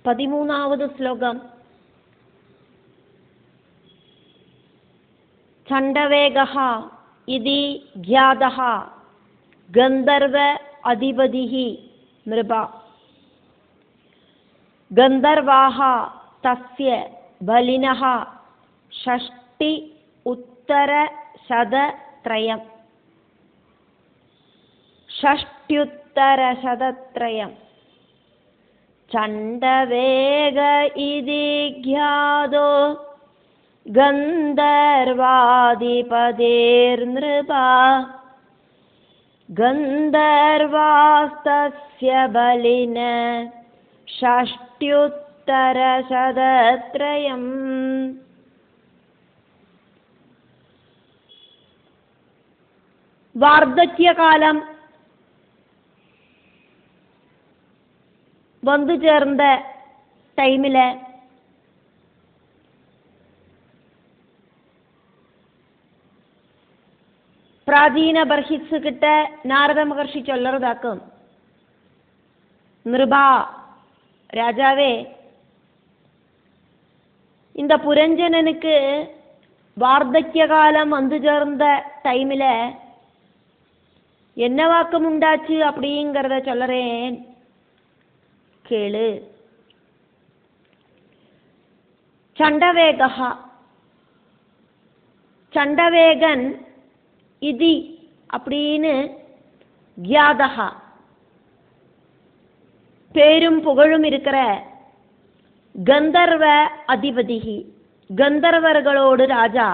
13வது ஸ்லோகம். சண்டவேகः इति ज्ञातः गन्धर्व अधिपतिः नृपा गन्धर्वाः तस्य बलिनः 60 षष्ट्युत्तरशतत्रयम् चण्डवेग इति ज्ञातो गन्धर्वाधिपतिर्नृपा गन्धर्वास्तस्य बलिन 60 വാർദ്ധക്യകാലം വന്നു ചേർന്ന ടൈമില് പ്രാചീന ബർഹിസ് കിട്ട നാരദ മഹർഷി ചൊല്ലറതാക്കും. நிருபா ராஜாவே, இந்த புரஞ்சனனுக்கு வார்த்தக்கிய காலம் வந்து சேர்ந்த டைமில் என்ன வாக்கம் உண்டாச்சு அப்படிங்கிறத சொல்லறேன், கேளு. சண்டவேகா, சண்டவேகன் இதி அப்படின்னு கியாதகா, பேரும் புகழும் இருக்கிற கந்தர்வ அதிபதி, கந்தர்வர்களோடு ராஜா,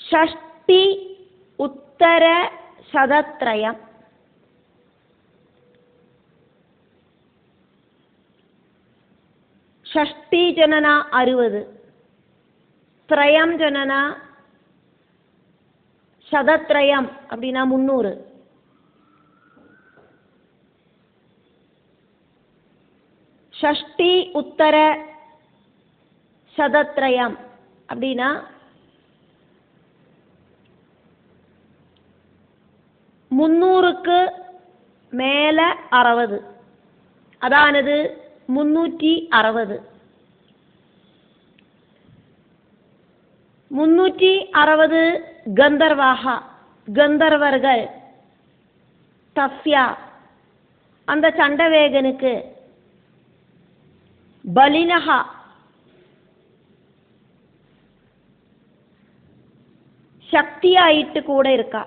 60 உத்தரசதத்ரயம், 60 ஜனனா 60, திரயம் ஜனனா சதத்ரயம் அப்படின்னா 300, 60 உத்தர சதத்ரயம் அப்படின்னா 300க்கு மேல 60, அதானது 360. 360 கந்தர்வாக, கந்தர்வர்கள், தஸ்யா அந்த சண்டவேகனுக்கு, பலினஹா சக்தியாயிட்டு கூட இருக்கா.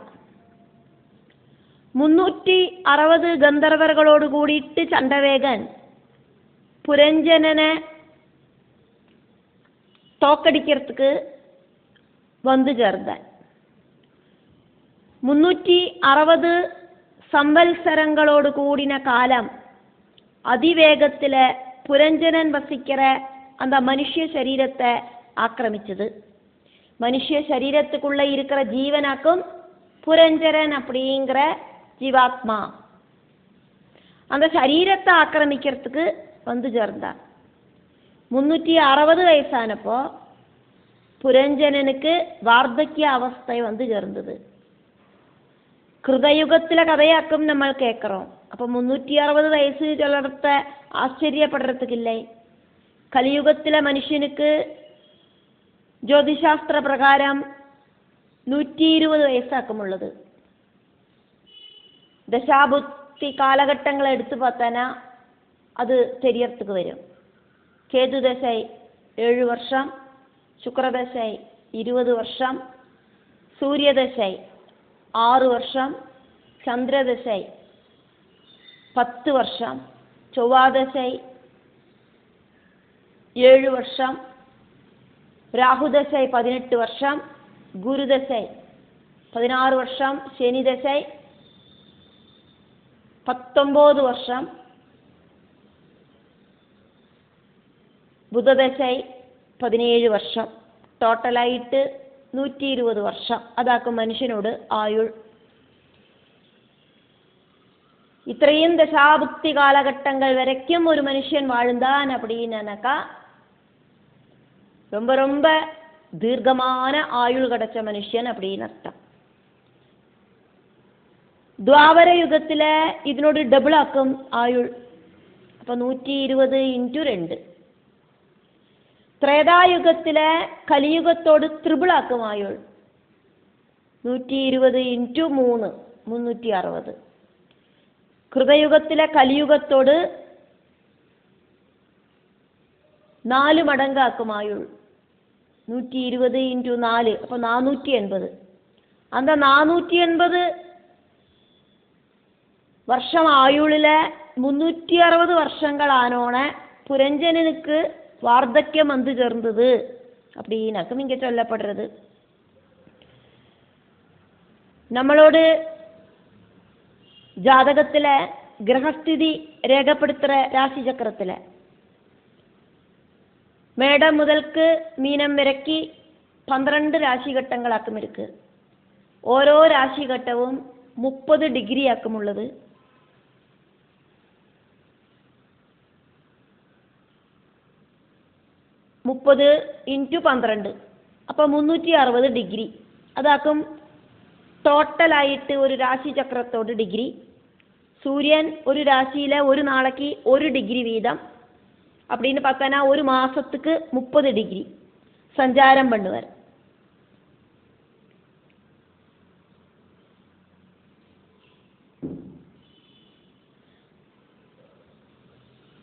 360 கந்தர்வர்களோடு கூடிட்டு சண்டவேகன் புரஞ்சனனை தோக்கடிக்கிறதுக்கு வந்து சேர்ந்தான். 360 சம்பல்சரங்களோடு கூடின காலம் அதிவேகத்தில் புரஞ்சனன் வசிக்கிற அந்த மனுஷ சரீரத்தை ஆக்கிரமிச்சது. மனுஷ சரீரத்துக்குள்ள இருக்கிற ஜீவனாக்கும் புரஞ்சரன் அப்படிங்கிற ஜீவாத்மா அந்த சரீரத்தை ஆக்கிரமிக்கிறதுக்கு வந்து சேர்ந்தான். 360 வயசானப்போ புரஞ்சனனுக்கு வார்த்தக்கிய அவஸ்தை வந்து சேர்ந்தது. கிருதயுகத்தில கதையாக்கும் நம்ம கேட்குறோம். அப்போ 360 வயசு சொல்றத ஆச்சரியப்படுறதுக்கு இல்லை. கலியுகத்தில மனுஷனுக்கு ஜோதிஷாஸ்திர பிரகாரம் 120 வயசாக்குமுள்ளது. தசாபுத்தி காலகட்டங்களை எடுத்து பார்த்தானா அது தெரியறதுக்கு வரும். கேது தசை 7 வருஷம், சுக்கிரதசை 20 வருஷம், சூரிய தசை 6 வருஷம், சந்திரதசை 10 வருஷம், செவ்வாதசை 7 வருஷம், ராகுதசை 18 வருஷம், குருதசை 16 வருஷம், சனி தசை 19 வருஷம், புததசை 17 வருஷம், ടോട്ടലായിട്ട് 120 വർഷം അതാക്കും മനുഷ്യനോട് ആയുൾ. ഇത്രയും ദശാബുക്തി കാലഘട്ടങ്ങൾ വരയ്ക്കും ഒരു മനുഷ്യൻ വാഴുந்தான் அப்படின்னாக்கா ரொம்ப ரொம்ப தீர்க்கமான ஆயுள் கிடைச்ச மனுஷன் அப்படின்னு அர்த்தம். ദ്വാപരയുഗത്തിലെ ഇതിനോട് ഡബിൾ ആക്കും ആയുൾ. അപ്പൊ 120 × 2. ത്രേതായുഗത്തിലെ കലിയുഗത്തോട് ത്രിപിൾ ആക്കും ആയുൾ. 120 × 3 360. കൃതയുഗത്തിലെ കലിയുഗത്തോട് 4 മടങ്ങാക്കും ആയുൾ. 120 × 4 അപ്പൊ 480. அந்த 480 വർഷം ആയുളിലെ 360 വർഷങ്ങളാണോണെ പുരഞ്ജനനുക്ക് വാർദ്ധക്യം வந்து ചേർന്നത് அப்படின்னாக்கும் இங்க சொல்லப்படுறது. നമ്മളോട് ജാതകത്തിലെ ഗ്രഹസ്ഥിതി രേഖപ്പെടുത്തുற രാശിചക്രത്തിലെ മേടം മുതൽക്ക് മീനം വരയ്ക്ക് 12 രാശിഘട്ടങ്ങളാക്കും ഇருக்கு. ഓരോ രാശിഘട്ടവും 30 ഡിഗ്രി ആക്കുമുള്ളത്. മുപ്പത് × 12 അപ്പൊ 360 ഡിഗ്രി. അതാക്കും ടോട്ടലായിട്ട് ഒരു രാശിചക്രത്തോട് ഡിഗ്രി. സൂര്യൻ ഒരു രാശിയിലെ ഒരു നാളേക്ക് 1 ഡിഗ്രി വീതം அப்படின்னு பார்த்தனா ஒரு மாசத்துக்கு 30 டிகிரி சஞ்சாரம் பண்ணுவார்.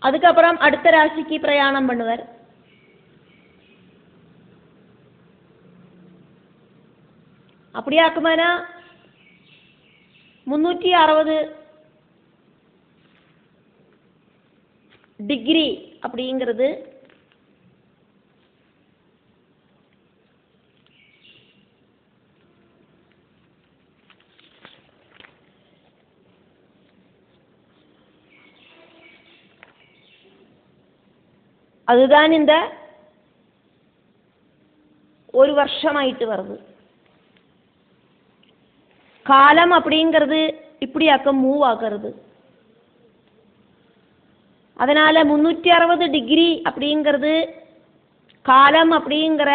அதுக்கப்புறம் அடுத்த ராசிக்கு பிரயாணம் பண்ணுவார். அப்படியாக்குமானா 360 டிகிரி அப்படிங்கிறது அதுதான் இந்த ஒரு வருஷமாயிட்டு வருது. காலம் அப்படிங்கிறது இப்படியாக்க மூவ் ஆகிறது. அதனால 360 டிகிரி அப்படிங்கிறது காலம் அப்படிங்கிற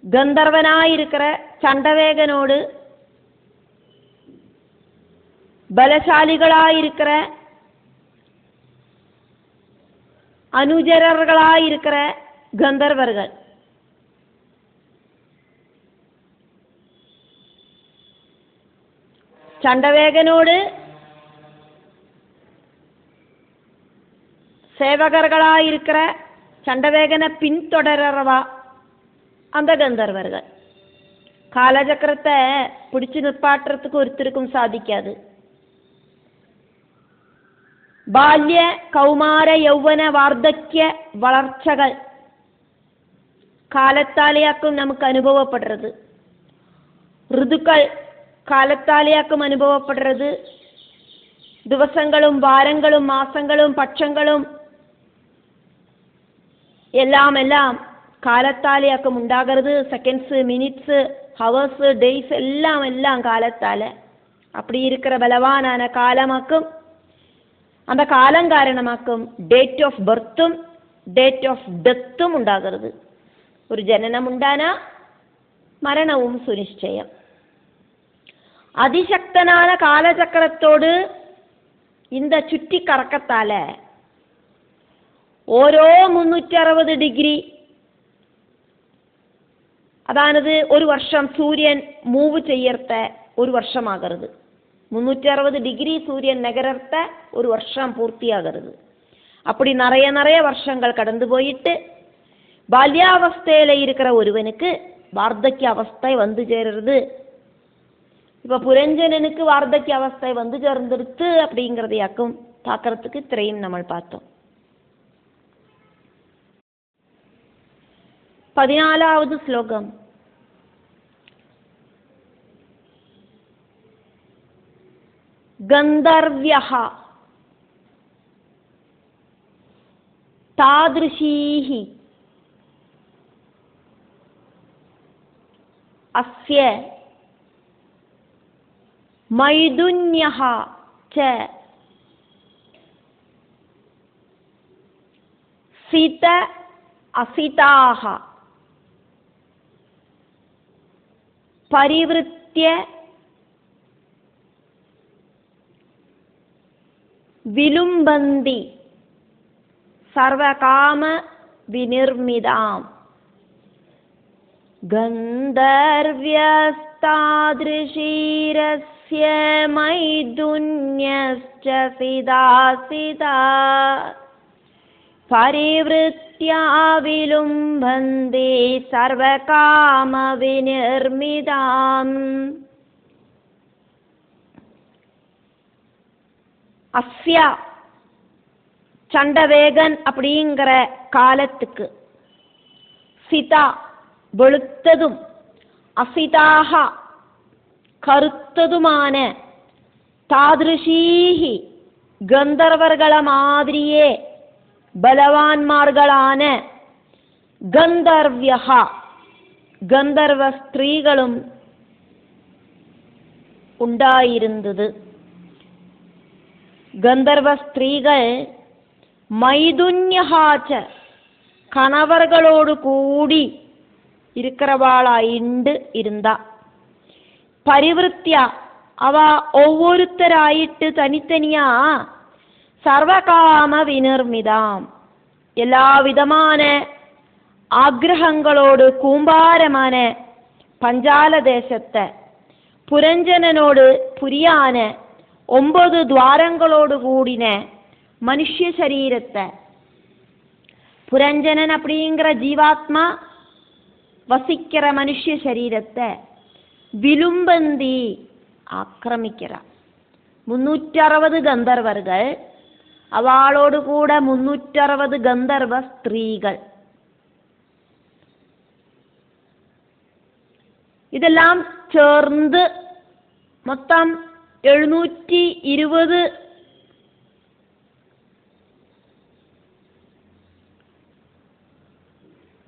கந்தர்வனாயிருக்கிற சண்டவேகனோடு பலசாலிகளாயிருக்கிற அனுஜரர்களாயிருக்கிற கந்தர்வர்கள் சண்டவேகனோடு சேவகர்களாயிருக்கிற சண்டவேகனை பின்தொடரவா அந்த கந்தர்வர்கள். காலச்சக்கரத்தை பிடிச்சு நிற்பாட்டுறதுக்கு ஒருத்தருக்கும் சாதிக்காது. ബാല്യ കൗമാര യൗവന വാർദ്ധക്യ വളർച്ചകൾ കാലത്താലെയാക്കും നമുക്ക് അനുഭവപ്പെടുന്നത്. ഋതുക്കൾ കാലത്താലെയാക്കും അനുഭവപ്പെടുന്നത്. ദിവസങ്ങളും വാരങ്ങളും മാസങ്ങളും പക്ഷങ്ങളും എല്ലാം കാലത്താലെയാക്കും ഉണ്ടാകരുത്. സെക്കൻഡ്സ്, മിനിറ്റ്സ്, ഹവേഴ്സ്, ഡേയ്സ് എല്ലാം കാലത്താലെ. அப்படி இருக்கிற பலவானான காலமாக்கும். அந்த காலம் காரணமாக்கும் டேட் ஆஃப் பர்த்தும் டேட் ஆஃப் டெத்தும் ഉണ്ടാകരുത്. ഒരു ജനനം ഉണ്ടാനാ മരണവും സുനിശ്ചയം. அதிசக்தனான காலச்சக்கரத்தோடு இந்த சுற்றி கறக்கத்தால ഓരോ 360 ഡിഗ്രി അതാണത് ഒരു വർഷം സൂര്യൻ മൂവ് ചെയ്യർത്ത ഒരു വർഷമാകരുത്. 360 டிகிரி சூரியன் நகரத்த ஒரு வருஷம் பூர்த்தியாகிறது. அப்படி நிறைய வருஷங்கள் கடந்து போயிட்டு பால்யாவஸ்தையில இருக்கிற ஒருவனுக்கு வார்த்தக்ய அவஸ்தை வந்து சேருறது. இப்ப புரஞ்சனனுக்கு வார்த்தக்ய அவஸ்தை வந்து சேர்ந்துடுத்து அப்படிங்கிறதையாக்கும் பார்க்கறதுக்கு இത്രയും നമ്മൾ பார்த்தோம். 14வது ஸ்லோகம். ഗന്ധർവ്യഃ താദൃശീഃ അസ്യ മൈഥുന്യഃ ച സിത അസിതാഃ പരിവൃത്ത പരിവൃത്യ വിലുംബന്തി സർവകാമ വിനിർമിതാം ഗന്ധർവ്യസ്താദൃശീരസ്യ മൈഥുന്യശ്ച സിദാസിദാ പരിവൃത്യാ വിലുംബന്തി സർവകാമ വിനിർമിതാം. அஸ்ய சண்டவேகன் அப்படிங்கிற காலத்துக்கு சிதா வெளுத்ததும் அசிதாக கருத்ததுமான தாதிருஷீஹி கந்தர்வர்கள மாதிரியே பலவான்மார்களான கந்தர்வ்யஹா கந்தர்வ ஸ்திரீகளும் ഉണ്ടായിരുന്നത്. கந்தர்வ ஸ்திரீகள் மைதுன்யஹாச்ச கணவர்களோடு கூடி இருக்கிறவாளாயிண்டு இருந்தா. പരിവൃത്യ അവ ഒവ്വൊരുത്തരായിട്ട് തനിത്തനിയാ സർവകാമ വിനിർമിതാം എല്ലാവിധமான ആഗ്രഹങ്ങളോട് കൂമ്പാരமான പഞ്ചാലദേശത്തെ പുരഞ്ജനനോട് പുരിയാന് 9 ദ്വാരங்களோடு கூடின மனுஷ சரீரத்தை புரஞ்சனன் அப்படிங்கிற ஜீவாத்மா வசிக்கிற மனுஷ சரீரத்தை விலும்பந்தி ஆக்கிரமிக்கிறார். 360 கந்தர்வர்கள் அவளோடு கூட 360 கந்தர்வ ஸ்திரீகள். ഇതെല്ലാം ചേർന്ന് മൊത്തം 720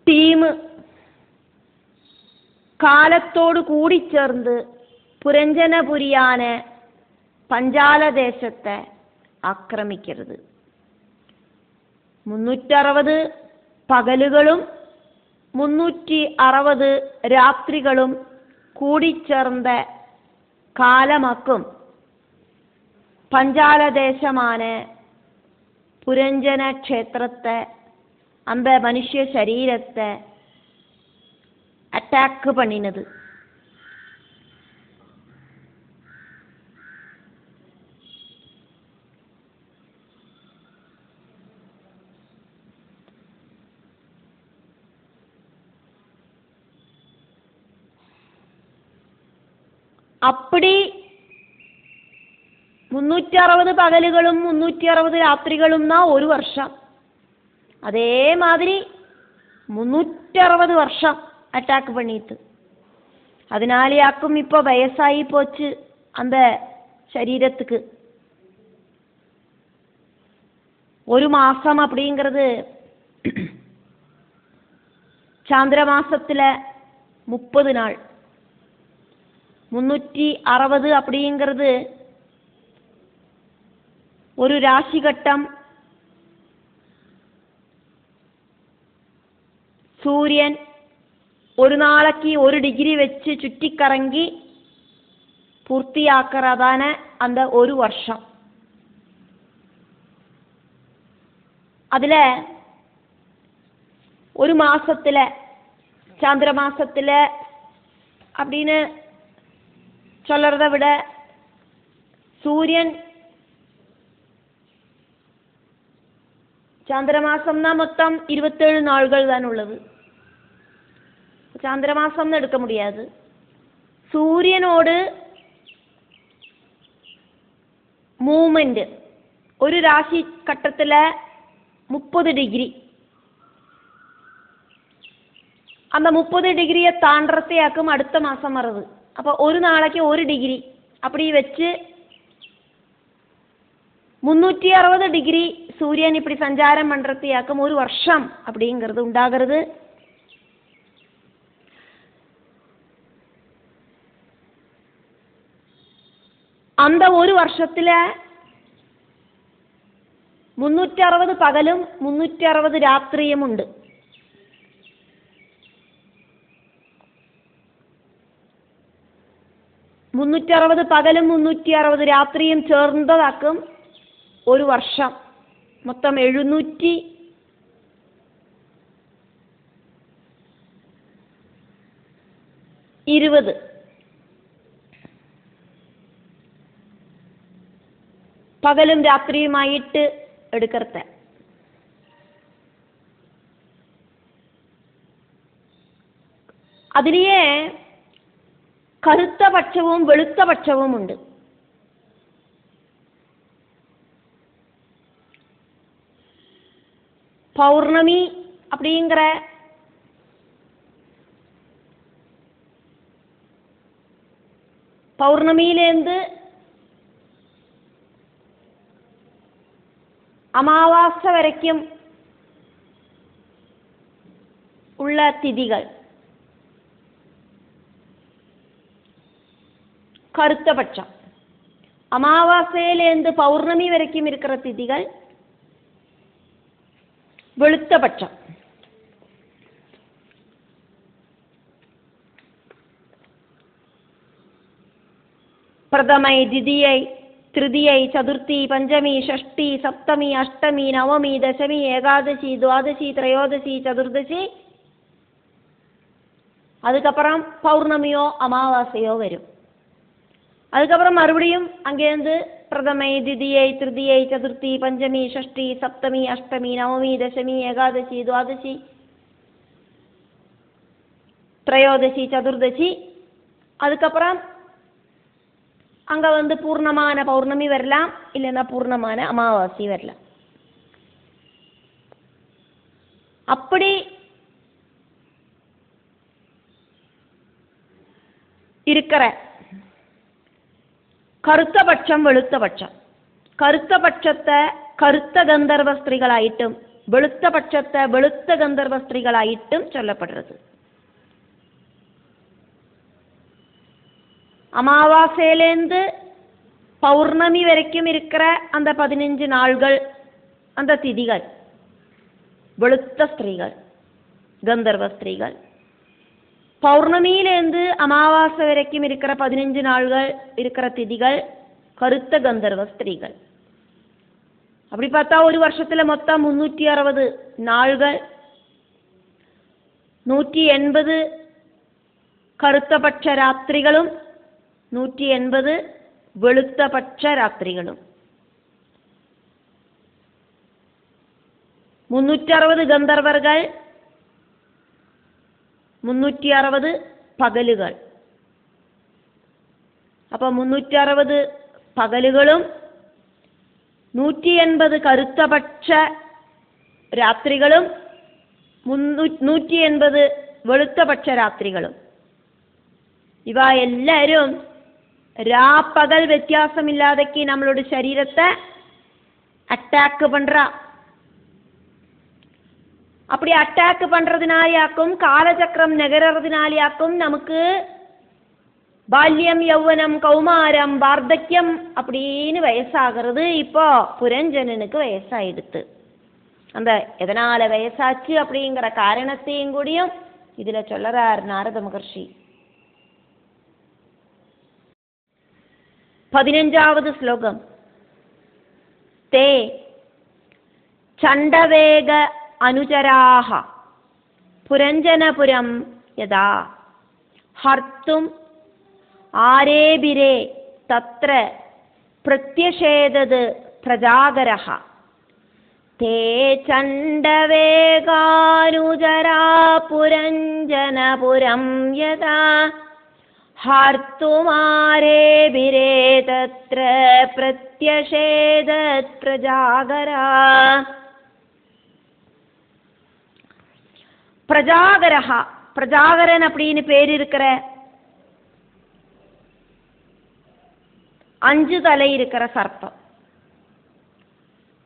ടീം കാലത്തോട് കൂടിച്ചേർന്ന് പുരഞ്ജനപുരിയാന് പഞ്ചാലദേശത്തെ ആക്രമിക്കരുത്. 360 പകലുകളും 360 രാത്രികളും കൂടിച്ചേർന്ന കാലമാക്കും പഞ്ചാലദേശമാണ് പുരഞ്ജന ക്ഷേത്രത്തെ அந்த மனுஷ சரீரத்தை அட்டாக் பண்ணினது. அப்படி 360 പകലുകളും 360 രാത്രികളും ഒരു വർഷം. அதேமாதிரி 360 வருஷம் அட்டாக் பண்ணிட்டு. அதனாலேயாக்கும் இப்போ வயசாகி போச்சு அந்த சரீரத்துக்கு. ஒரு மாசம் அப்படிங்கிறது சாந்திர மாசத்துல 30 நாள். 360 அப்படிங்கிறது ஒரு ராசிகட்டம். സൂര്യൻ ഒരു നാളേക്ക് 1 ഡിഗ്രി വെച്ച് ചുറ്റിക്കറങ്ങി പൂർത്തിയാക്കുന്നതാണ് அந்த ഒരു വർഷം. അതിലെ ഒരു മാസത്തിലെ ചന്ദ്രമാസത്തിലെ அப்படின்னு சொல்றதை விட சூரியன் ചന്ദ്രമാസംனா மொத்தம் 27 நாள்கள் தான் உள்ளது. ചന്ദ്രമാസംனு எடுக்க முடியாது. സൂര്യനോട് മൂവ്മെന്റ് ഒരു രാശി ഘട്ടത്തിലെ 30 டிகிரி. அந்த 30 டிகிரியை தாண்டறதையாக்கும் அடுத்த மாசம் வருது. அப்போ ஒரு நாளைக்கு 1 டிகிரி அப்படி வச்சு 360 டிகிரி சூரியன் இப்படி சஞ்சாரம் பண்றதையாக்கும் ஒரு வருஷம் அப்படிங்கிறது உண்டாகிறது. அந்த ஒரு வருஷத்துல 360 പകലും 360 രാത്രിയും ഉണ്ട്. 360 പകലും 360 രാത്രിയും ചേർന്നതാക്കും ഒരു വർഷം. മൊത്തം 720 പകലും രാത്രിയുമായിട്ട് എടുക്കരുത്. അതിലേ കറുത്ത പക്ഷവും വെളുത്ത പക്ഷവും ഉണ്ട്. பௌர்ணமி அப்படிங்கிற பௌர்ணமியிலேருந்து அமாவாசை வரைக்கும் உள்ள திதிகள் கருத்த பட்சம். அமாவாசையிலேருந்து பௌர்ணமி வரைக்கும் இருக்கிற திதிகள் வெளுத்த பட்சம். பிரதமை, திதியை, திருதியை, சதுர்த்தி, பஞ்சமி, ஷஷ்டி, சப்தமி, அஷ்டமி, நவமி, தசமி, ஏகாதசி, துவாதசி, திரையோதசி, சதுர்தசி, அதுக்கப்புறம் பௌர்ணமியோ அமாவாசையோ வரும். அதுக்கப்புறம் மறுபடியும் அங்கேருந்து பிரதமை, திதியை, திருதியை, சதுர்த்தி, பஞ்சமி, ஷஷ்டி, சப்தமி, அஷ்டமி, நவமி, தசமி, ஏகாதசி, துவாதசி, திரையோதசி, சதுர்தசி, அதுக்கப்புறம் அங்கே வந்து பூர்ணமான பௌர்ணமி வரலாம், இல்லைன்னா பூர்ணமான அமாவாசை வரலாம். அப்படி இருக்கிற കറുത്ത പക്ഷം വെളുത്ത പക്ഷം. കറുത്ത പക്ഷത്തെ കറുത്ത ഗന്ധർവ സ്ത്രീകളായിട്ടും വെളുത്ത പക്ഷത്തെ വെളുത്ത ഗന്ധർവ സ്ത്രീകളായിട്ടും ചൊല്ലപ്പെടുന്നത്. அமாவாசையிலேருந்து பௌர்ணமி வரைக்கும் இருக்கிற அந்த 15 நாள்கள், அந்த திதிகள் வெளுத்த ஸ்திரீகள், கந்தர்வ ஸ்திரீகள். பௌர்ணமியிலேருந்து அமாவாசை வரைக்கும் இருக்கிற 15 நாள்கள் இருக்கிற திதிகள் கருத்த கந்தர்வ ஸ்திரீகள். அப்படி பார்த்தா ஒரு வருஷத்தில் மொத்தம் 360 நாள்கள், 180 கருத்தபட்ச ராத்திரிகளும் 180 வெளுத்தபட்ச ராத்திரிகளும். 360 கந்தர்வர்கள், 360 പകലുകൾ. അപ്പോൾ 360 പകലുകളും 180 കറുത്തപക്ഷ രാത്രികളും 180 വെളുത്തപക്ഷ രാത്രികളും. ഇവ എല്ലാവരും രാപ്പകൽ വ്യത്യാസമില്ലാതെക്ക് നമ്മളുടെ ശരീരത്തെ அட்டாக் பண்றா. அப்படி அட்டாக் பண்றதுனாலயாக்கும் காலச்சக்கரம் நகர்றதுனாலயாக்கும் நமக்கு பால்யம், யௌவனம், கௌமாரம், வார்த்தக்கியம் அப்படின்னு வயசாகிறது. இப்போ புரஞ்சனனுக்கு வயசாயிடுத்து. அந்த எதனால வயசாச்சு அப்படிங்கிற காரணத்தையும் கூடியும் இதுல சொல்லறார் நாரத மகர்ஷி. 15வது ஸ்லோகம். தே சண்டவேக അനുചരാഹ പുരഞ്ജനപുരം യഥാ ഹർത്തും ആരേബിരേ തത്ര പ്രത്യഷേദത് പ്രജാഗരഃ. തേ ചണ്ഡവേഗാനുചരാ പുരഞ്ജനപുരം യഥാ ഹർത്തുമാരേബിരേ തത്ര പ്രത്യഷേദത് പ്രജാഗരഃ. பிரஜாகரஹா, பிரஜாகரன் அப்படின்னு பேர் இருக்கிற 5 தலை இருக்கிற சர்ப்பம்.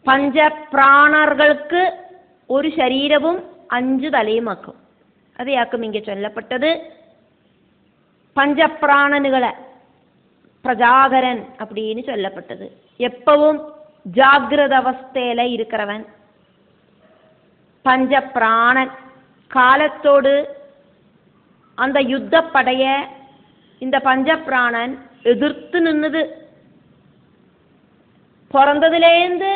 பஞ்ச பிராணர்களுக்கு ஒரு சரீரமும் 5 தலையுமாக்கும். அதையாக்கும் இங்கே சொல்லப்பட்டது. பஞ்சப்பிராணனுகளை பிரஜாகரன் அப்படின்னு சொல்லப்பட்டது. எப்பவும் ஜாகிரத அவஸ்தையில இருக்கிறவன் பஞ்சப்பிராணன். காலத்தோடு அந்த யுத்த படைய இந்த பஞ்சப்பிராணன் எதிர்த்து நின்னுது. பிறந்ததுலேருந்து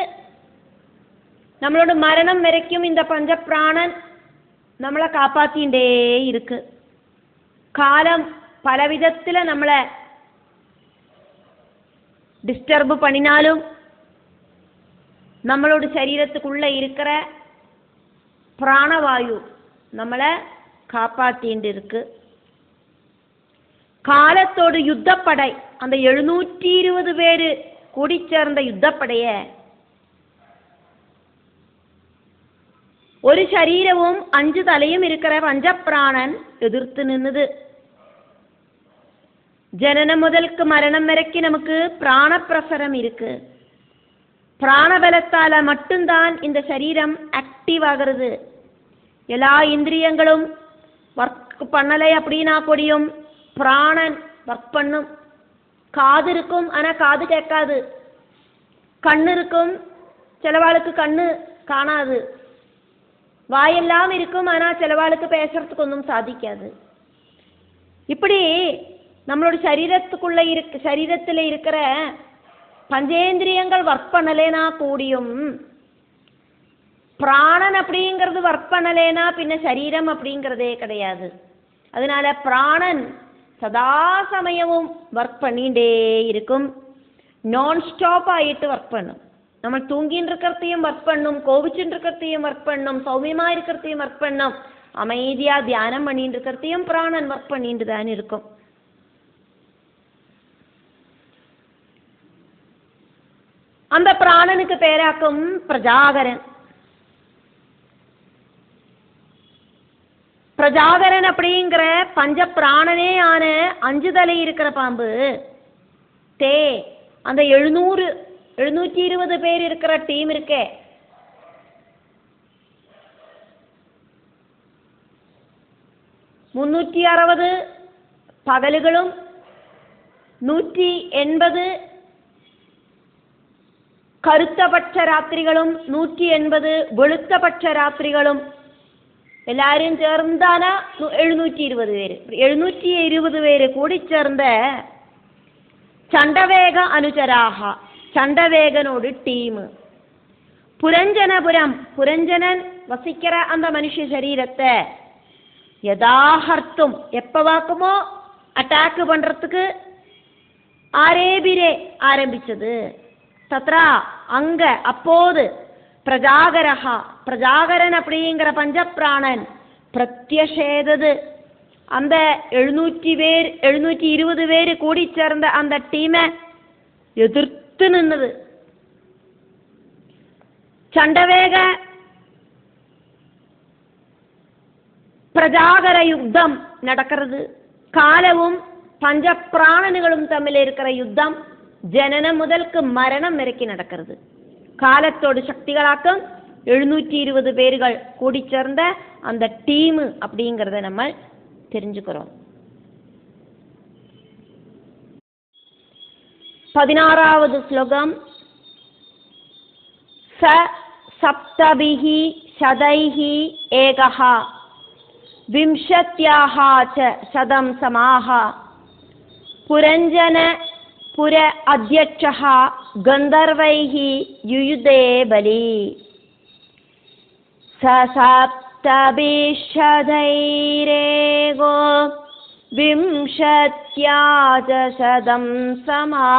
நம்மளோட மரணம் வரைக்கும் இந்த பஞ்சப்பிராணன் நம்மளை காப்பாத்திண்டே இருக்கு. காலம் பலவிதத்தில் நம்மளை டிஸ்டர்பு பண்ணினாலும் நம்மளோட சரீரத்துக்குள்ள இருக்கிற பிராணவாயு நம்மளை காப்பாத்திண்டு இருக்கு. காலத்தோடு யுத்தப்படை, அந்த 720 பேரு கூடி சேர்ந்த யுத்தப்படைய ഒരു ശരീരവും 5 തലയും இருக்கிற പഞ്ചപ്രാണൻ എതിർത്ത് നിന്നത്. ஜனனம் முதல்க்கு மரணம் வரைக்கும் நமக்கு பிராணப்பிரசரம் இருக்கு. பிராணபலத்தால மட்டும்தான் இந்த சரீரம் ஆக்டிவ் ஆகிறது. எல்லா இந்திரியங்களும் ஒர்க் பண்ணலை அப்படின்னா கூடியும் பிராணன் ஒர்க் பண்ணும். காது இருக்கும், ஆனால் காது கேட்காது. கண்ணு இருக்கும், சிலவாளுக்கு கண்ணு காணாது. வாயெல்லாம் இருக்கும், ஆனால் சிலவாளுக்கு பேசுறதுக்கு ஒன்றும் சாதிக்காது. இப்படி நம்மளோட சரீரத்தில் இருக்கிற பஞ்சேந்திரியங்கள் ஒர்க் பண்ணலேனா கூடியும் பிராணன் அப்படிங்கிறது ஒர்க் பண்ணலேனா பின்ன சரீரம் அப்படிங்கிறதே கிடையாது. அதனால பிராணன் சதா சமயமும் ஒர்க் பண்ணிகிட்டே இருக்கும். நான் ஸ்டாப் ஆகிட்டு ஒர்க் பண்ணும். நம்ம தூங்கின்னு இருக்கிறதையும் ஒர்க் பண்ணும், கோபிச்சுட்டு இருக்கிறதையும் ஒர்க் பண்ணும், சௌமியமாக இருக்கிறதையும் ஒர்க் பண்ணும், அமைதியாக தியானம் பண்ணிட்டு இருக்கிறதையும் பிராணன் ஒர்க் பண்ணிட்டு தான் இருக்கும். அந்த பிராணனுக்கு பேராக்கும் பிரஜாகரன். பிரஜாகரன் அப்படிங்கிற பஞ்ச பிராணனே ஆன 5 தலை இருக்கிற பாம்பு அந்த 720 பேர் இருக்கிற டீம் இருக்கே, മുന്നൂറ്റി പകലുകളും 180 കറുത്തപക്ഷ രാത്രികളും 180 വെളുത്തപക്ഷ രാത്രികളും എല്ലാവരും ചേർന്നാണ് 720 പേര്. 720 പേര് കൂടിച്ചേർந்த ചണ്ഡവേഗ അനുചരാഹ, ചണ്ഡവേഗനോട് ടീം. പുരഞ്ജനപുരം, പുരഞ്ജനൻ വസിக்கிற அந்த மனுஷ சரீரத்தை யதாஹர்த்தும் எப்பவாக்குமோ அட்டாக் பண்றதுக்கு ஆரேபிரே ஆரம்பிச்சது. தத்ரா அங்க அப்போது பிரஜாகரஹா, பிரஜாகரன் அப்படிங்கிற பஞ்சப்பிராணன் பிரத்யஷேதது அந்த 720 பேர் கூடி சேர்ந்த அந்த டீமை எதிர்த்து நின்னது. ചണ്ഡവേഗ பிரஜாகர யுத்தம் நடக்கிறது. காலவும் பஞ்சப்பிராணனுகளும் தம்மில் இருக்கிற யுத்தம் ஜனனம் முதல்க்கு மரணம் வரைக்கும் நடக்கிறது. காலத்தோடு சக்திகளாக்கும் 720 பேர்கள் கூடி சேர்ந்த அந்த டீம் அப்படிங்கிறத நம்ம தெரிஞ்சுக்கிறோம். 16வது ஸ்லோகம். ச சப்தபிஹி சதைஹி ஏகஹ விம்சத்யாஹ ச சதம் சமாஹ புரஞ்சன புர அத்யட்சஹ கந்தர்வைஹி யுயுதே பலி. ச சப்தபிஷதைரேகோ விம்சத்யாஜ சதம் சமா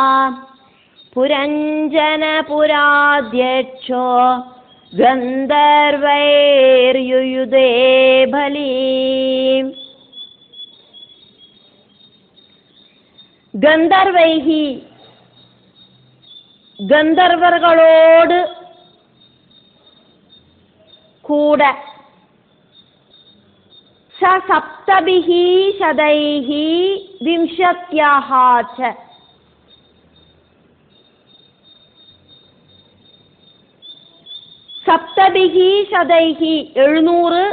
புரஞ்சன புராத்யட்சோ கந்தர்வைர்யுயுதே பலி. கந்தர்வைஹி, கந்தர்வர்களோடு கூட, ச சப்தபிஹி சதைஹி விம்சத்யாஹ ச, சப்தபிஹி சதைஹி 700,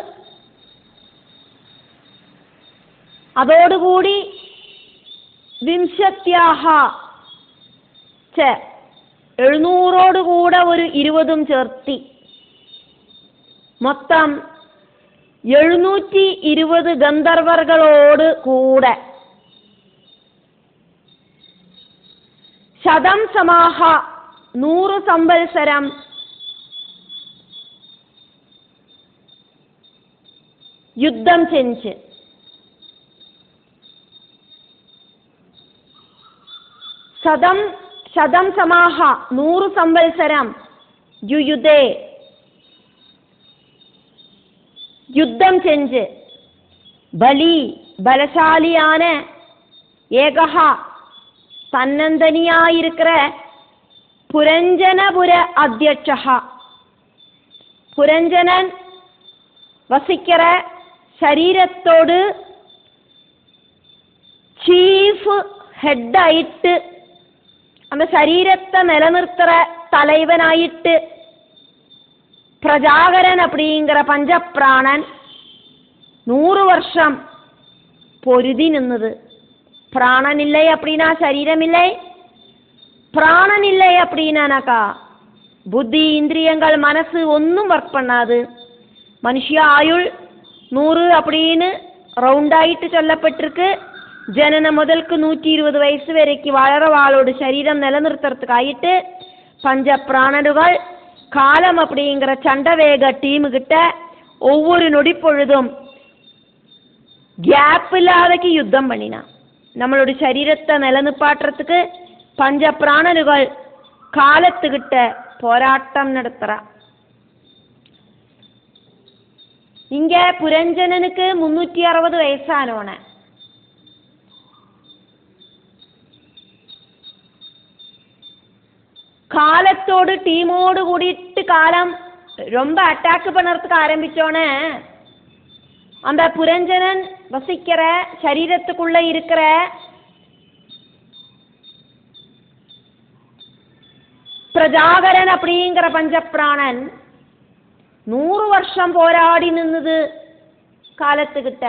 അതോടുകൂടി വിംശത്യാഹ ച 700 ഒരു 20 ചേർത്തി മൊത്തം 720 ഗന്ധർവர்களோடு കൂടെ ശതം സമാഹ 100 സംവത്സരം യുദ്ധം ചെഞ്ച്. ശതം സമാഹ 100 സംവത്സരം യുയുധേ യുദ്ധം ചെഞ്ച്. ബലി பலசாலியான ஏகஹ தன்னந்தனியாயிருக்கிற புரஞ்சனபுர அத்தியட்சா. புரஞ்சனன் வசிக்கிற ശരീരത്തോട് ചീഫ് ഹെഡായിട്ട് அந்த ശരീരத்தை நிலநிறுத்துற தலைவனாயிட்டு பிரஜாகரன் அப்படிங்கிற பஞ்சப்பிராணன் 100 வருஷம் பொருதி நின்னது. பிராணன் இல்லை அப்படின்னா சரீரம் இல்லை, பிராணன் இல்லை அப்படின்னாக்கா புத்தி இந்திரியங்கள் மனசு ஒன்றும் ஒர்க் பண்ணாது. மனுஷ ஆயுள் 100 அப்படின்னு ரவுண்டாயிட்டு சொல்லப்பட்டிருக்கு. ஜனனம் முதலுக்கு 120 வயசு வரைக்கும் வளர வாளோட சரீரம் நிலநிறுத்துறதுக்காயிட்டு பஞ்ச பிராணனுகள் காலம் அப்படிங்கிற சண்டவேக டீமுகிட்ட ஒவ்வொரு நொடி பொழுதும் கேப் இல்லாதக்கு யுத்தம் பண்ணினா. நம்மளோட சரீரத்தை நிலநிப்பாட்டுறதுக்கு பஞ்ச பிராணனுகள் காலத்துக்கிட்ட போராட்டம் நடத்துறா. இங்க புரஞ்சனனுக்கு 360 வயசானவன. காலத்தோடு டீமோடு கூடிட்டு காலம் ரொம்ப அட்டாக் பண்ணறதுக்கு ஆரம்பிச்சோன்னே அந்த புரஞ்சனன் வசிக்கிற சரீரத்துக்குள்ள இருக்கிற பிரஜாகரன் அப்படிங்கிற பஞ்சப்பிராணன் 100 வருஷம் போராடி நின்னது காலத்துக்கிட்ட.